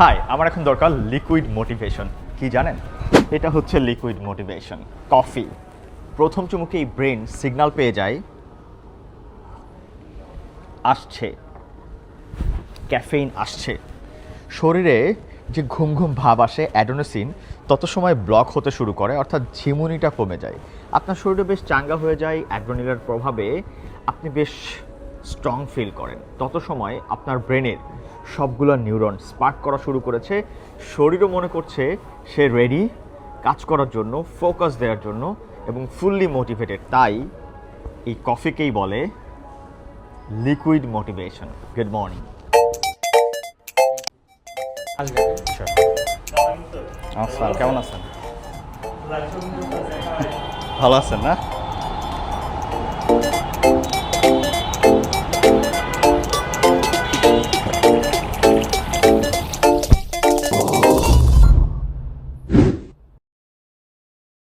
High, আমার এখন দরকার লিকুইড মোটিভেশন। কি জানেন? এটা হচ্ছে লিকুইড মোটিভেশন, কফি। প্রথম চুমুকেই ব্রেন সিগন্যাল পেয়ে যায় আসছে, ক্যাফেইন আসছে। শরীরে যে ঘুম ঘুম ভাব আসে, অ্যাডোনোসিন তত সময় ব্লক হতে শুরু করে, অর্থাৎ ঝিমুনিটা কমে যায়। আপনার শরীরে বেশ চাঙ্গা হয়ে যায়। অ্যাড্রেনালিনের প্রভাবে আপনি বেশ স্ট্রং ফিল করেন। তত সময় আপনার ব্রেনের সবগুলো নিউরন স্পার্ক করা শুরু করেছে। শরীরও মনে করছে সে রেডি কাজ করার জন্য, ফোকাস দেওয়ার জন্য এবং ফুললি মোটিভেটেড। তাই এই কফিকেই বলে লিকুইড মোটিভেশন। Good morning. আসসালাম, কেমন আছেন? ভালো আছেন না?